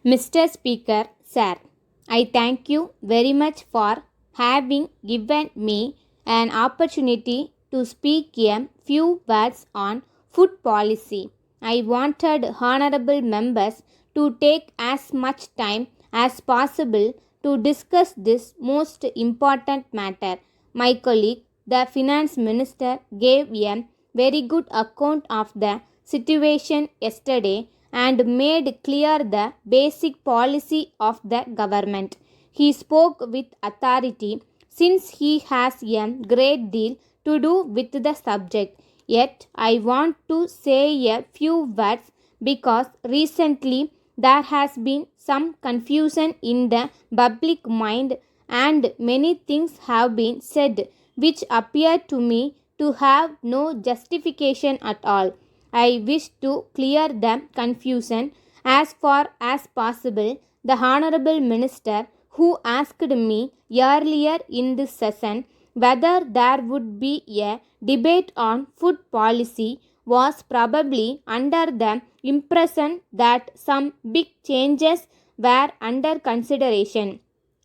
Mr. Speaker, Sir, I thank you very much for having given me an opportunity to speak a few words on food policy. I wanted honorable members to take as much time as possible to discuss this most important matter. My colleague, the finance minister, gave a very good account of the situation yesterday and made clear the basic policy of the government. He spoke with authority since he has a great deal to do with the subject. Yet, I want to say a few words because recently there has been some confusion in the public mind and many things have been said which appear to me to have no justification at all. I wish to clear the confusion as far as possible. The Honorable Minister, who asked me earlier in this session whether there would be a debate on food policy, was probably under the impression that some big changes were under consideration.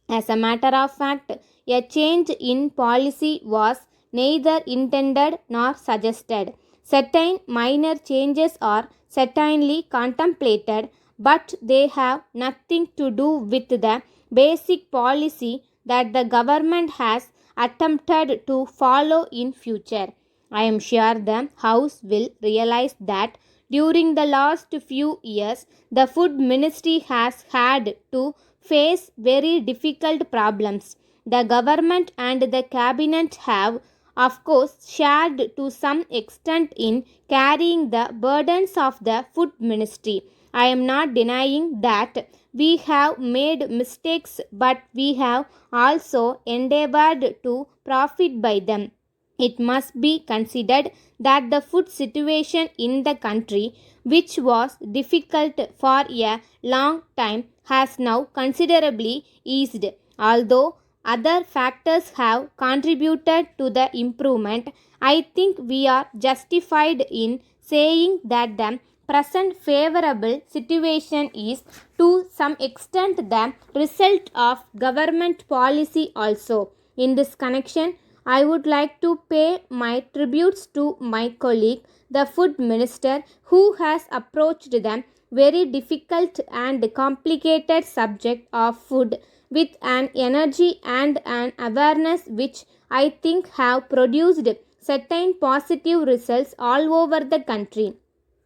As a matter of fact, a change in policy was neither intended nor suggested. Certain minor changes are certainly contemplated, but they have nothing to do with the basic policy that the government has attempted to follow in future. I am sure the House will realize that during the last few years, the Food Ministry has had to face very difficult problems. The government and the cabinet have, of course, shared to some extent in carrying the burdens of the Food Ministry. I am not denying that we have made mistakes, but we have also endeavored to profit by them. It must be considered that the food situation in the country, which was difficult for a long time, has now considerably eased. Although other factors have contributed to the improvement, I think we are justified in saying that the present favorable situation is to some extent the result of government policy also. In this connection, I would like to pay my tributes to my colleague, the Food Minister, who has approached the very difficult and complicated subject of food with an energy and an awareness which I think have produced certain positive results all over the country.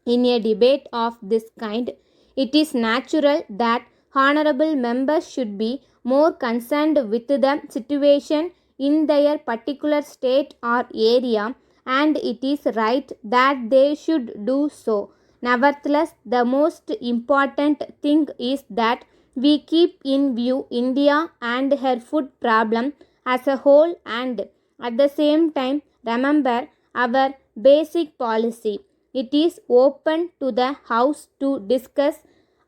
In a debate of this kind, it is natural that honorable members should be more concerned with the situation in their particular state or area, and it is right that they should do so. Nevertheless, the most important thing is that we keep in view India and her food problem as a whole and at the same time remember our basic policy. It is open to the House to discuss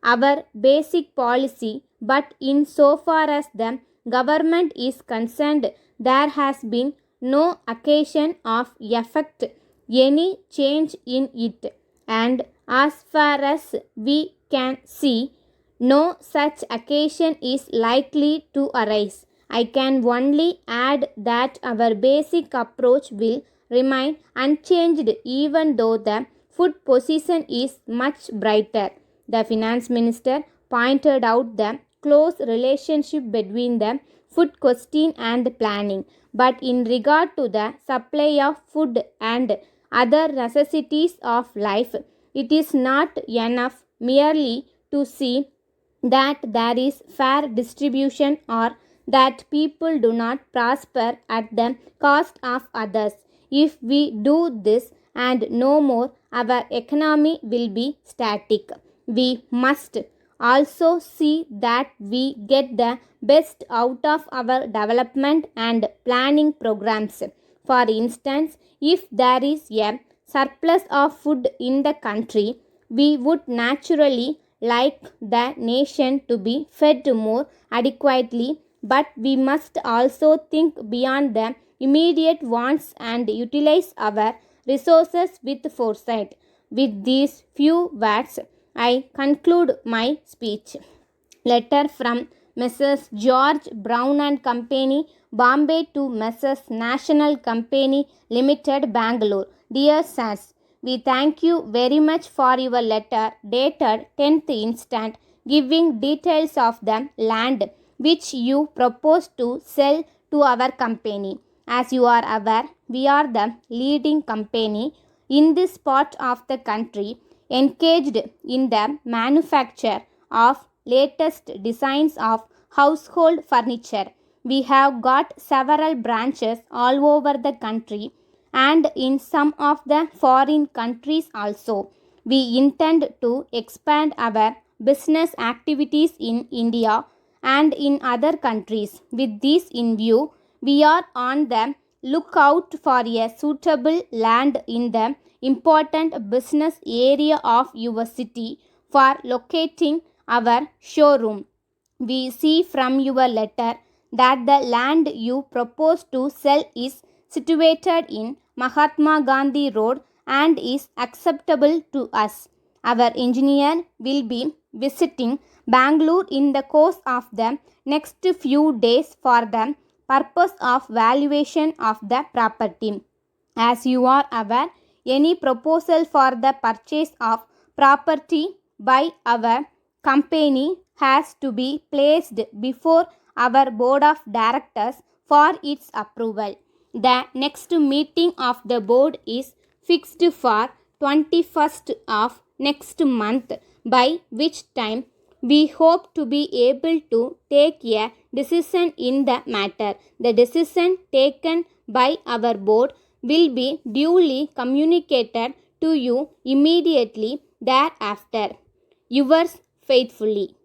our basic policy, but insofar as the government is concerned, there has been no occasion of effect any change in it, and as far as we can see, no such occasion is likely to arise. I can only add that our basic approach will remain unchanged even though the food position is much brighter. The finance minister pointed out the close relationship between the food question and planning. But in regard to the supply of food and other necessities of life, it is not enough merely to see that there is fair distribution or that people do not prosper at the cost of others. If we do this and no more, our economy will be static. We must also see that we get the best out of our development and planning programs. For instance, if there is a surplus of food in the country, we would naturally like the nation to be fed more adequately, but we must also think beyond the immediate wants and utilize our resources with foresight. With these few words, I conclude my speech. Letter from Messrs. George Brown and Company, Bombay to Messrs. National Company Limited, Bangalore. Dear Sirs, we thank you very much for your letter dated 10th instant, giving details of the land which you propose to sell to our company. As you are aware, we are the leading company in this part of the country engaged in the manufacture of latest designs of household furniture. We have got several branches all over the country and in some of the foreign countries also. We intend to expand our business activities in India and in other countries. With this in view, we are on the lookout for a suitable land in the important business area of your city for locating our showroom. We see from your letter that the land you propose to sell is situated in Mahatma Gandhi Road and is acceptable to us. Our engineer will be visiting Bangalore in the course of the next few days for the purpose of valuation of the property. As you are aware, any proposal for the purchase of property by our company has to be placed before our board of directors for its approval. The next meeting of the board is fixed for 21st of next month, by which time we hope to be able to take a decision in the matter. The decision taken by our board will be duly communicated to you immediately thereafter. Yours faithfully.